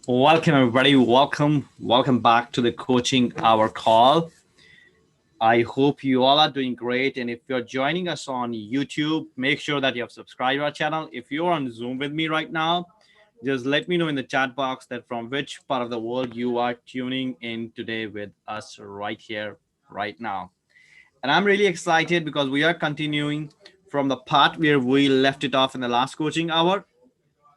Welcome, everybody. Welcome back to the Coaching Hour call. I hope you all are doing great. And if you're joining us on YouTube, make sure that you have subscribed to our channel. If you're on Zoom with me right now, just let me know in the chat box that from which part of the world you are tuning in today with us right here, right now. And I'm really excited because we are continuing from the part where we left it off in the last coaching hour.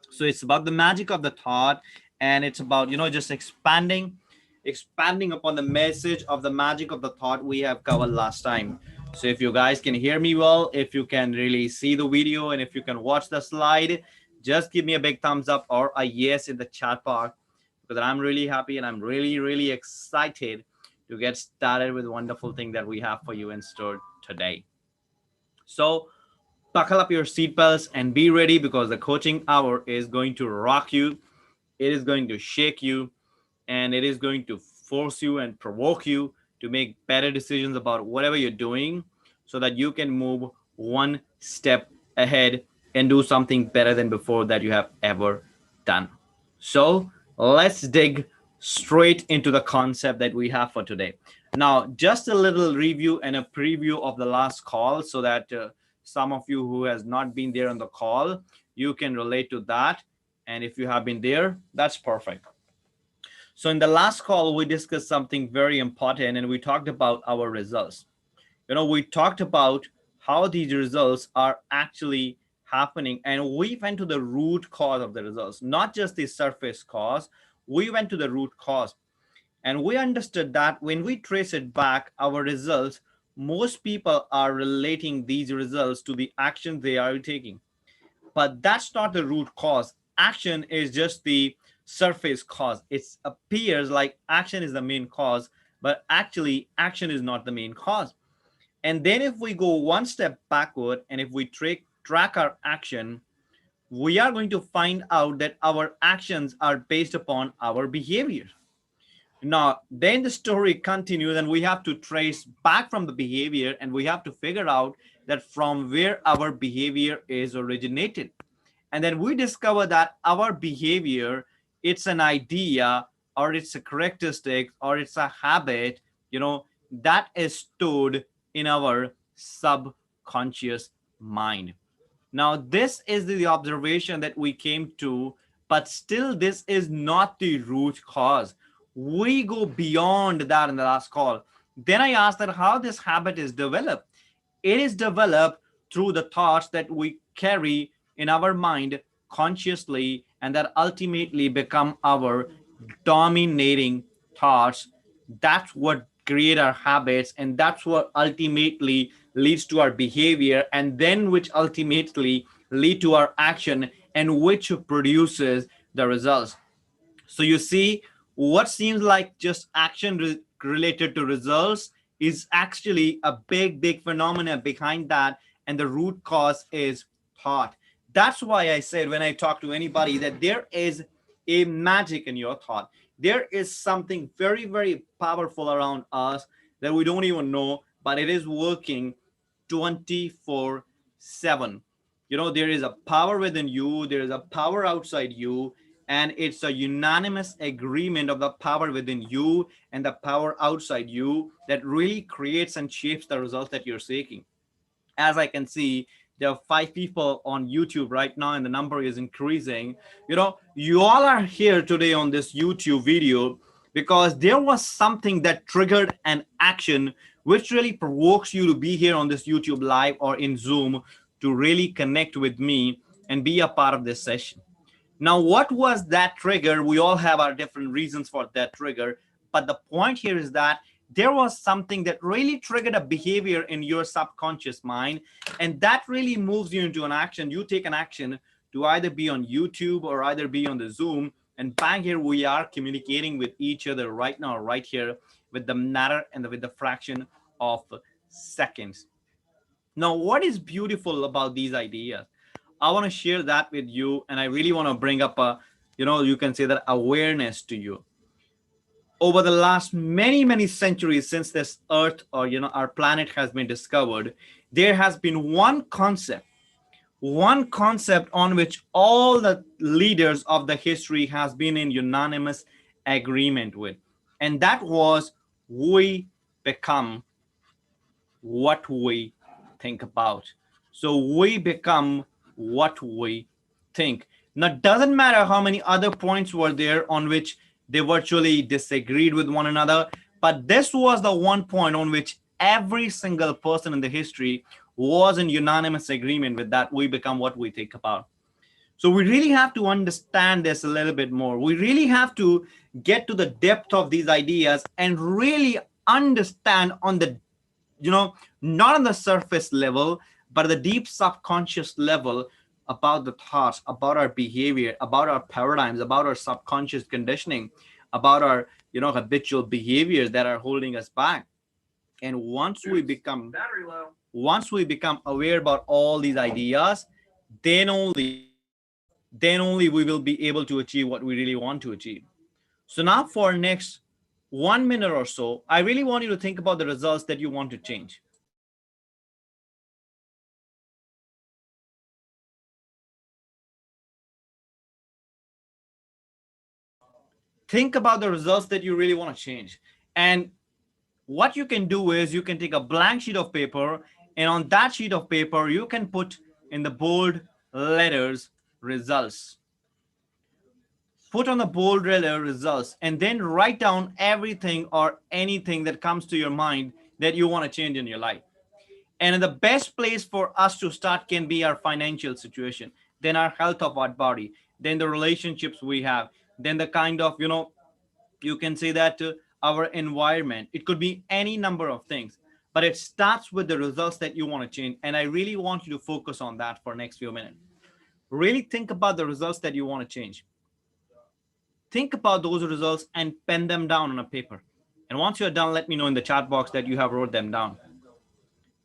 So it's about the magic of the thought, and it's about just expanding upon the message of the magic of the thought we have covered last time. So if you guys can hear me well, if you can really see the video, and if you can watch the slide, just give me a big thumbs up or a yes in the chat box, because I'm really happy and I'm really excited to get started with the wonderful thing that we have for you in store today. So buckle up your seatbelts and be ready, because the coaching hour is going to rock you. It is going to shake you, and it is going to force you and provoke you to make better decisions about whatever you're doing, so that you can move one step ahead and do something better than before that you have ever done. So let's dig straight into the concept that we have for today. Now, just a little review and a preview of the last call, so that some of you who has not been there on the call, you can relate to that. And if you have been there, that's perfect. So in the last call, we discussed something very important, and we talked about our results. We talked about how these results are actually happening, and we went to the root cause of the results, not just the surface cause. We went to the root cause, and we understood that when we trace it back, our results, most people are relating these results to the actions they are taking. But that's not the root cause. Action is just the surface cause. It appears like action is the main cause, but actually action is not the main cause. And then if we go one step backward, and if we track our action, we are going to find out that our actions are based upon our behavior. Now, then the story continues, and we have to trace back from the behavior, and we have to figure out that from where our behavior is originated. And then we discover that our behavior, it's an idea, or it's a characteristic, or it's a habit, that is stored in our subconscious mind. Now, this is the observation that we came to, but still this is not the root cause. We go beyond that in the last call. Then I asked that how this habit is developed. It is developed through the thoughts that we carry in our mind consciously, and that ultimately become our dominating thoughts. That's what create our habits, and that's what ultimately leads to our behavior, and then which ultimately lead to our action, and which produces the results. So you see, what seems like just action related to results is actually a big phenomena behind that, and the root cause is thought. That's why I said when I talk to anybody that there is a magic in your thought. There is something very powerful around us that we don't even know, but it is working 24/7. There is a power within you, there is a power outside you, and it's a unanimous agreement of the power within you and the power outside you that really creates and shapes the results that you're seeking. As I can see, there are 5 people on YouTube right now, and the number is increasing. You all are here today on this YouTube video because there was something that triggered an action which really provokes you to be here on this YouTube live or in Zoom to really connect with me and be a part of this session. Now, what was that trigger? We all have our different reasons for that trigger. But the point here is that there was something that really triggered a behavior in your subconscious mind. And that really moves you into an action. You take an action to either be on YouTube or either be on the Zoom. And bang, here we are communicating with each other right now, right here, with the matter and with the fraction of seconds. Now, what is beautiful about these ideas? I want to share that with you, and I really want to bring up a, you can say that awareness to you. Over the last many centuries since this Earth or our planet has been discovered, there has been one concept on which all the leaders of the history has been in unanimous agreement with, and that was we become what we think about. So we become what we think. Now, it doesn't matter how many other points were there on which they virtually disagreed with one another, but this was the one point on which every single person in the history was in unanimous agreement with, that we become what we think about. So we really have to understand this a little bit more. We really have to get to the depth of these ideas and really understand on the, not on the surface level, but at the deep subconscious level, about the thoughts, about our behavior, about our paradigms, about our subconscious conditioning, about our, habitual behaviors that are holding us back. And once we become aware about all these ideas, then only we will be able to achieve what we really want to achieve. So now for next 1 minute or so, I really want you to think about the results that you want to change. Think about the results that you really want to change. And what you can do is you can take a blank sheet of paper, and on that sheet of paper, you can put in the bold letters results. Put on the bold letter results, and then write down everything or anything that comes to your mind that you want to change in your life. And the best place for us to start can be our financial situation, then our health of our body, then the relationships we have, then the kind of, you can say that our environment. It could be any number of things, but it starts with the results that you want to change. And I really want you to focus on that for next few minutes. Really think about the results that you want to change. Think about those results and pen them down on a paper. And once you're done, let me know in the chat box that you have wrote them down.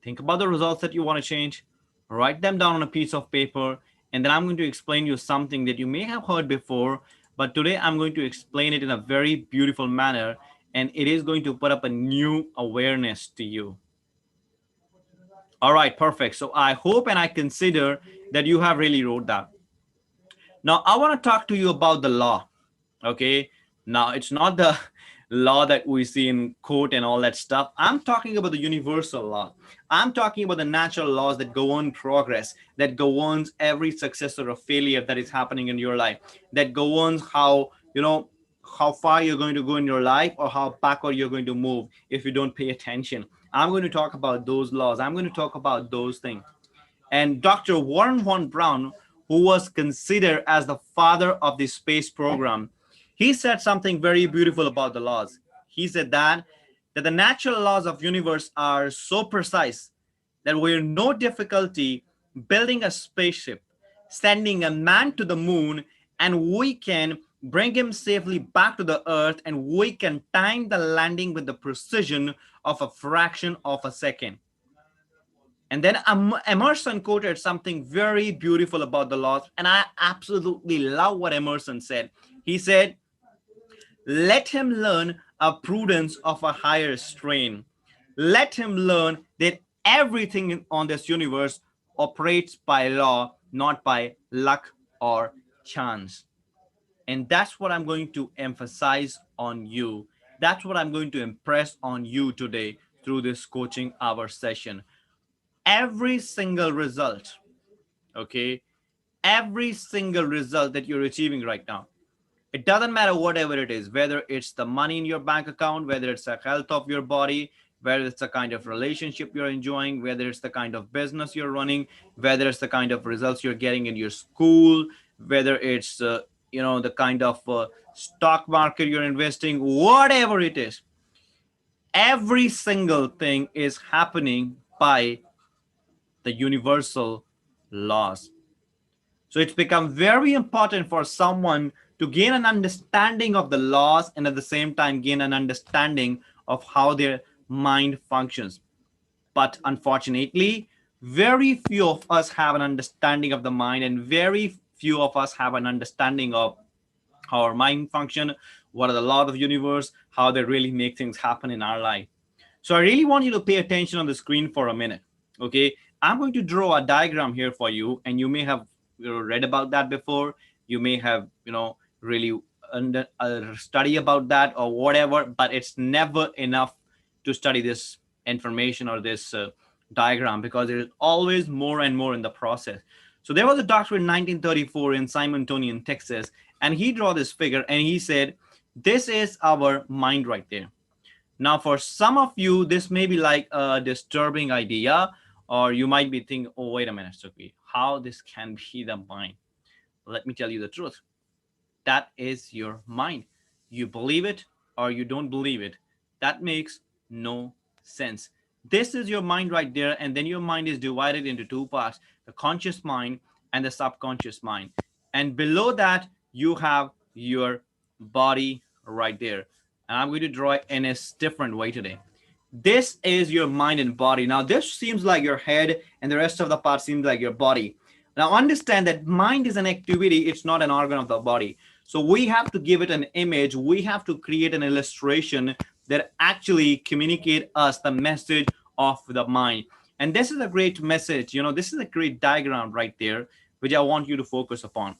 Think about the results that you want to change, write them down on a piece of paper, and then I'm going to explain you something that you may have heard before, but today I'm going to explain it in a very beautiful manner, and it is going to put up a new awareness to you. All right, perfect. So I hope and I consider that you have really wrote that. Now I want to talk to you about the law. Okay, now it's not the law that we see in court and all that stuff. I'm talking about the universal law. I'm talking about the natural laws that govern progress, that governs every success or a failure that is happening in your life, that governs how, how far you're going to go in your life or how backward you're going to move if you don't pay attention. I'm going to talk about those laws. I'm going to talk about those things. And Dr. Warren von Braun, who was considered as the father of the space program, he said something very beautiful about the laws. He said that the natural laws of universe are so precise that we're no difficulty building a spaceship, sending a man to the moon, and we can bring him safely back to the earth, and we can time the landing with the precision of a fraction of a second. And then Emerson quoted something very beautiful about the laws, and I absolutely love what Emerson said. He said, let him learn a prudence of a higher strain. Let him learn that everything on this universe operates by law, not by luck or chance. And that's what I'm going to emphasize on you. That's what I'm going to impress on you today through this coaching hour session. Every single result, okay, every single result that you're achieving right now, it doesn't matter whatever it is, whether it's the money in your bank account, whether it's the health of your body, whether it's the kind of relationship you're enjoying, whether it's the kind of business you're running, whether it's the kind of results you're getting in your school, whether it's the kind of stock market you're investing, whatever it is, every single thing is happening by the universal laws. So it's become very important for someone to gain an understanding of the laws and at the same time gain an understanding of how their mind functions. But unfortunately, very few of us have an understanding of the mind, and very few of us have an understanding of how our mind function, what are the laws of the universe, how they really make things happen in our life. So I really want you to pay attention on the screen for a minute. Okay, I'm going to draw a diagram here for you, and you may have read about that before. You may have really study about that or whatever, but it's never enough to study this information or this diagram, because there is always more and more in the process. So there was a doctor in 1934 in San Antonio, in Texas, and he drew this figure and he said, "This is our mind right there." Now, for some of you, this may be like a disturbing idea, or you might be thinking, "Oh, wait a minute, Suki, how this can be the mind?" Let me tell you the truth. That is your mind. You believe it or you don't believe it. That makes no sense. This is your mind right there, and then your mind is divided into two parts: the conscious mind and the subconscious mind. And below that, you have your body right there. And I'm going to draw it in a different way today. This is your mind and body. Now, this seems like your head, and the rest of the part seems like your body. Now, understand that mind is an activity, it's not an organ of the body. So, we have to give it an image, we have to create an illustration that actually communicate us the message of the mind. And this is a great message, this is a great diagram right there, which I want you to focus upon.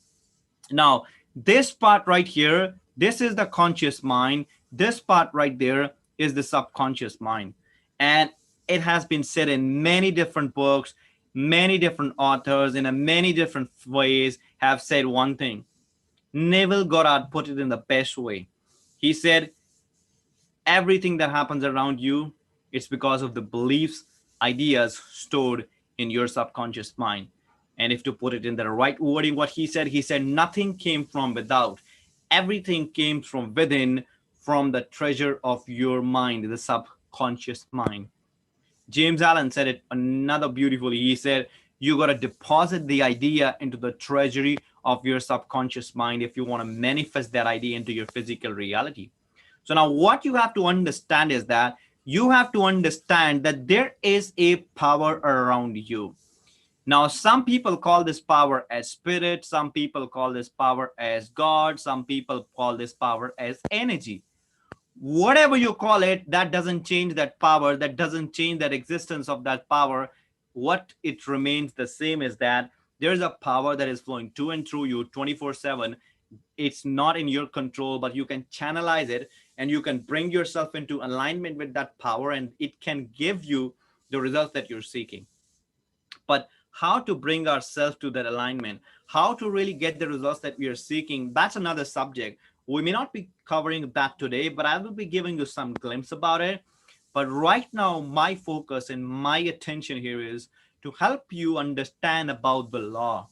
Now, this part right here, this is the conscious mind. This part right there is the subconscious mind. And it has been said in many different books, many different authors in a many different ways have said one thing. Neville Goddard put it in the best way. He said, everything that happens around you, it's because of the beliefs, ideas stored in your subconscious mind. And if to put it in the right wording, what he said, nothing came from without. Everything came from within, from the treasure of your mind, the subconscious mind. James Allen said it another beautifully. He said, you got to deposit the idea into the treasury of your subconscious mind if you want to manifest that idea into your physical reality. So now what you have to understand is that you have to understand that there is a power around you. Now, some people call this power as spirit, some people call this power as God, some people call this power as energy. Whatever you call it, that doesn't change that power, that doesn't change that existence of that power. What it remains the same is that there's a power that is flowing to and through you 24/7. It's not in your control, but you can channelize it and you can bring yourself into alignment with that power, and it can give you the results that you're seeking. But how to bring ourselves to that alignment, how to really get the results that we are seeking, that's another subject. We may not be covering that today, but I will be giving you some glimpse about it. But right now, my focus and my attention here is to help you understand about the law.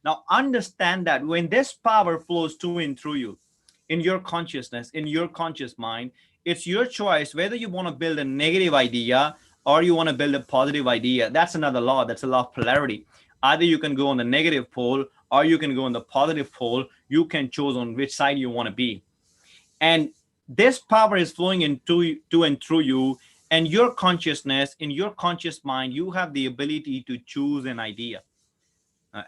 Now, understand that when this power flows to and through you, in your consciousness, in your conscious mind, it's your choice whether you want to build a negative idea or you want to build a positive idea. That's another law. That's a law of polarity. Either you can go on the negative pole or you can go on the positive pole. You can choose on which side you want to be. And this power is flowing into to and through you, and your consciousness, in your conscious mind, you have the ability to choose an idea.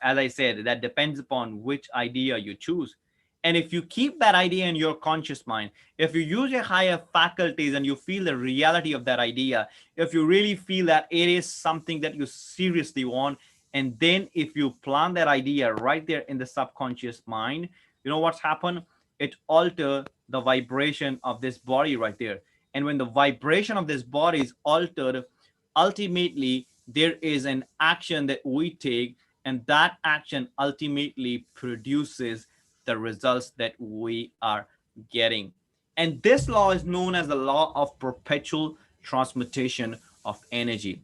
As I said, that depends upon which idea you choose. And if you keep that idea in your conscious mind, if you use your higher faculties and you feel the reality of that idea, if you really feel that it is something that you seriously want, and then if you plant that idea right there in the subconscious mind, you know what's happened? It alters the vibration of this body right there. And when the vibration of this body is altered, ultimately there is an action that we take, and that action ultimately produces the results that we are getting. And this law is known as the law of perpetual transmutation of energy.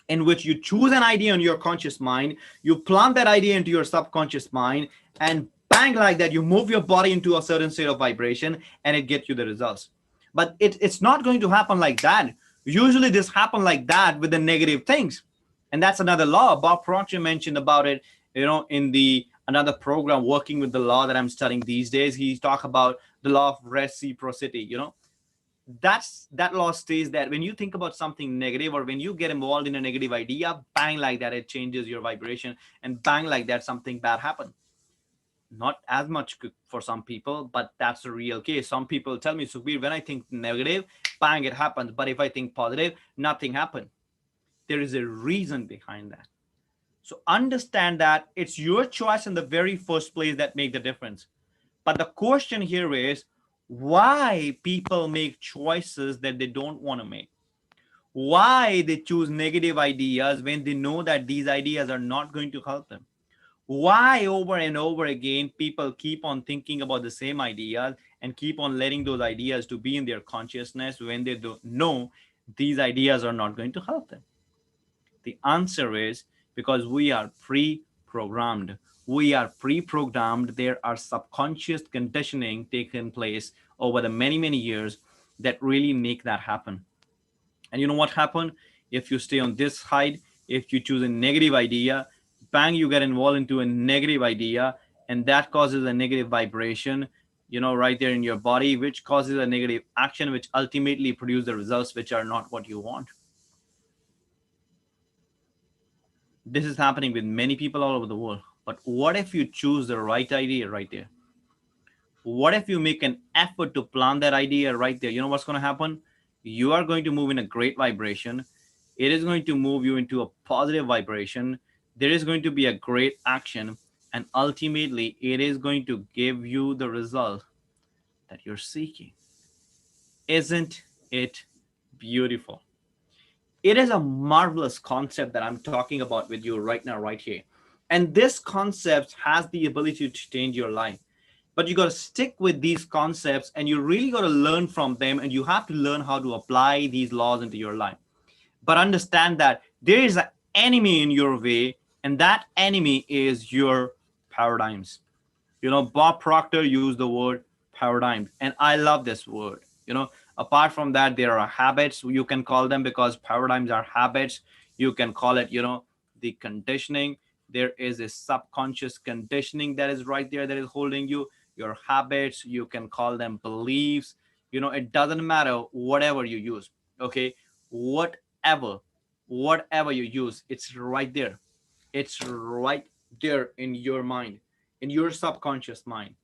in which you choose an idea in your conscious mind, you plant that idea into your subconscious mind, and bang, like that, you move your body into a certain state of vibration and it gets you the results. But it's not going to happen like that. Usually this happen like that with the negative things. And that's another law. Bob Proctor mentioned about it, in the another program working with the law that I'm studying these days. He talked about the law of reciprocity. That law states that when you think about something negative, or when you get involved in a negative idea, bang, like that, it changes your vibration, and bang, like that, something bad happens. Not as much for some people, but that's the real case. Some people tell me, Sukhbir, when I think negative, bang, it happens. But if I think positive, nothing happened. There is a reason behind that. So understand that it's your choice in the very first place that make the difference. But the question here is why people make choices that they don't want to make. Why they choose negative ideas when they know that these ideas are not going to help them. Why over and over again people keep on thinking about the same ideas and keep on letting those ideas to be in their consciousness when they don't know these ideas are not going to help them. The answer is because we are pre-programmed. We are pre-programmed. There are subconscious conditioning taking place over the many, many years that really make that happen. And you know what happened? If you stay on this side, if you choose a negative idea, bang, you get involved into a negative idea, and that causes a negative vibration, right there in your body, which causes a negative action, which ultimately produce the results which are not what you want. This is happening with many people all over the world. But what if you choose the right idea right there? What if you make an effort to plant that idea right there? You know what's going to happen? You are going to move in a great vibration. It is going to move you into a positive vibration. There is going to be a great action. And ultimately, it is going to give you the result that you're seeking. Isn't it beautiful? It is a marvelous concept that I'm talking about with you right now, right here. And this concept has the ability to change your life. But you got to stick with these concepts and you really got to learn from them, and you have to learn how to apply these laws into your life. But understand that there is an enemy in your way, and that enemy is your paradigms. Bob Proctor used the word paradigm, and I love this word. Apart from that, there are habits, you can call them, because paradigms are habits. You can call it, the conditioning. There is a subconscious conditioning that is right there that is holding you. Your habits, you can call them beliefs. It doesn't matter whatever you use. Okay, whatever, whatever you use, it's right there. It's right there in your mind, in your subconscious mind.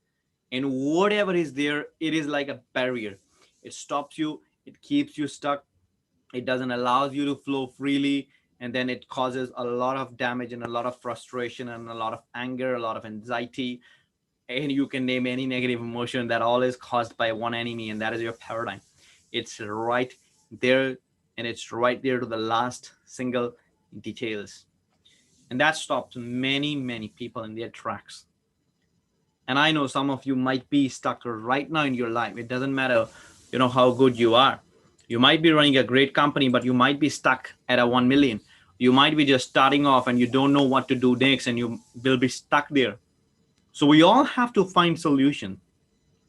And whatever is there, it is like a barrier. It stops you, it keeps you stuck, it doesn't allow you to flow freely, and then it causes a lot of damage and a lot of frustration and a lot of anger, a lot of anxiety. And you can name any negative emotion that all is caused by one enemy, and that is your paradigm. It's right there, and it's right there to the last single details. And that stops many, many people in their tracks. And I know some of you might be stuck right now in your life. It doesn't matter, how good you are. You might be running a great company, but you might be stuck at a 1 million. You might be just starting off and you don't know what to do next, and you will be stuck there. So we all have to find solution.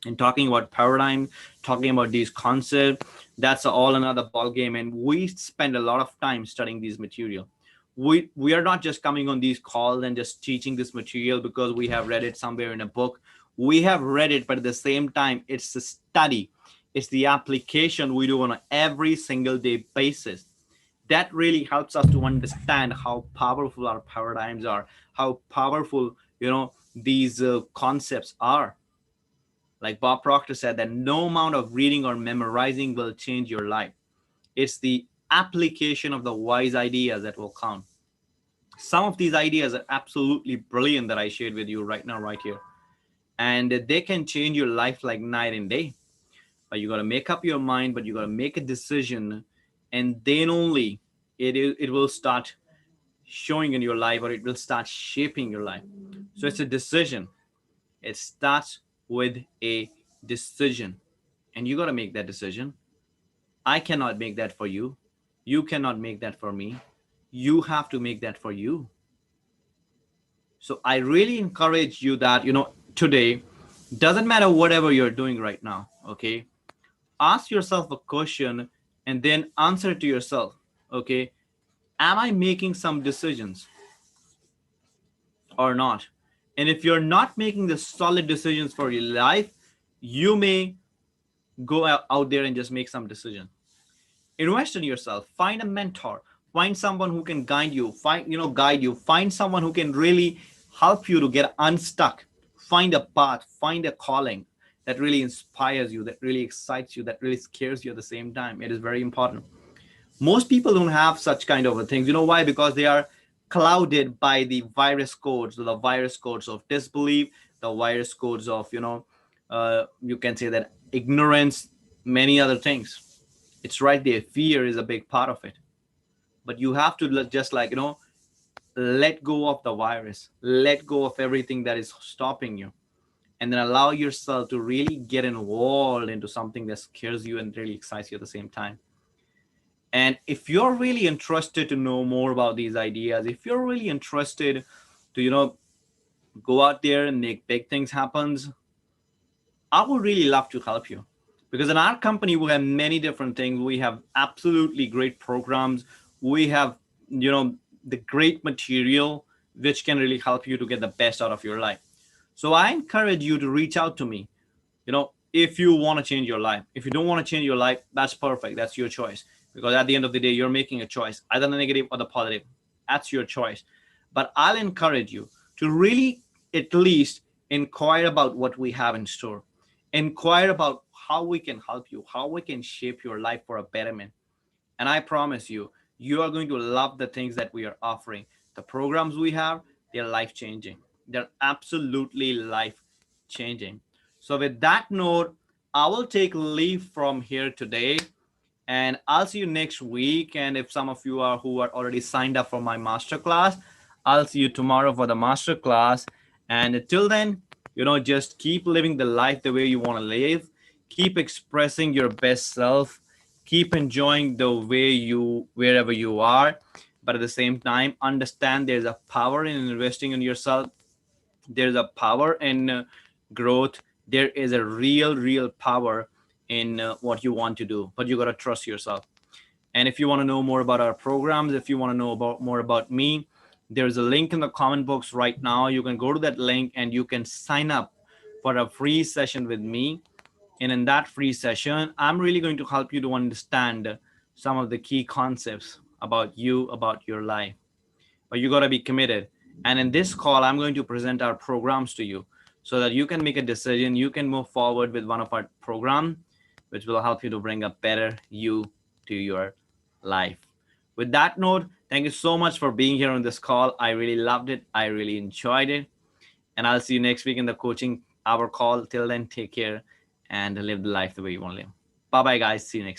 And talking about paradigm, talking about these concepts, that's all another ball game. And we spend a lot of time studying these material. We are not just coming on these calls and just teaching this material because we have read it somewhere in a book. We have read it, but at the same time, it's the study. It's the application we do on an every single day basis. That really helps us to understand how powerful our paradigms are, how powerful, these concepts are. Like Bob Proctor said, that no amount of reading or memorizing will change your life. It's the application of the wise ideas that will count. Some of these ideas are absolutely brilliant that I shared with you right now, right here. And they can change your life like night and day. But you got to make up your mind, but you got to make a decision. And then only it will start showing in your life, or it will start shaping your life. So it's a decision. It starts with a decision. And you got to make that decision. I cannot make that for you. You cannot make that for me. you have to make that for you. So I really encourage you that, today, doesn't matter whatever you're doing right now, okay? Ask yourself a question and then answer to yourself, okay? Am I making some decisions or not? And if you're not making the solid decisions for your life, you may go out there and just make some decision. Invest in yourself. Find a mentor. Find someone who can guide you. Find someone who can really help you to get unstuck. Find a path. Find a calling that really inspires you, that really excites you, that really scares you at the same time. It is very important. Most people don't have such kind of a things. You know why? Because they are clouded by the virus codes, the virus codes of disbelief, the virus codes of, you can say that ignorance, many other things. It's right there. Fear is a big part of it. But you have to just let go of the virus, let go of everything that is stopping you, and then allow yourself to really get involved into something that scares you and really excites you at the same time. And if you're really interested to know more about these ideas, if you're really interested to, go out there and make big things happen, I would really love to help you. Because in our company, we have many different things. We have absolutely great programs. We have, the great material which can really help you to get the best out of your life. So I encourage you to reach out to me, if you want to change your life. If you don't want to change your life, that's perfect. That's your choice. Because at the end of the day, you're making a choice, either the negative or the positive. That's your choice. But I'll encourage you to really at least inquire about what we have in store. Inquire about how we can help you, how we can shape your life for a betterment. And I promise you, you are going to love the things that we are offering. The programs we have, they're life changing. They're absolutely life changing. So, with that note, I will take leave from here today, and I'll see you next week. And if some of you are who are already signed up for my masterclass, I'll see you tomorrow for the masterclass. And until then, just keep living the life the way you want to live. Keep expressing your best self. Keep enjoying the way wherever you are. But at the same time, understand there's a power in investing in yourself. There's a power in growth. There is a real power in what you want to do, but you got to trust yourself. And if you want to know more about our programs, if you want to know more about me, there's a link in the comment box right now. You can go to that link and you can sign up for a free session with me. And in that free session, I'm really going to help you to understand some of the key concepts about you, about your life. But you got to be committed. And in this call, I'm going to present our programs to you so that you can make a decision. You can move forward with one of our program, which will help you to bring a better you to your life. With that note, thank you so much for being here on this call. I really loved it. I really enjoyed it. And I'll see you next week in the coaching hour call. Till then, take care and live the life the way you want to live. Bye-bye, guys. See you next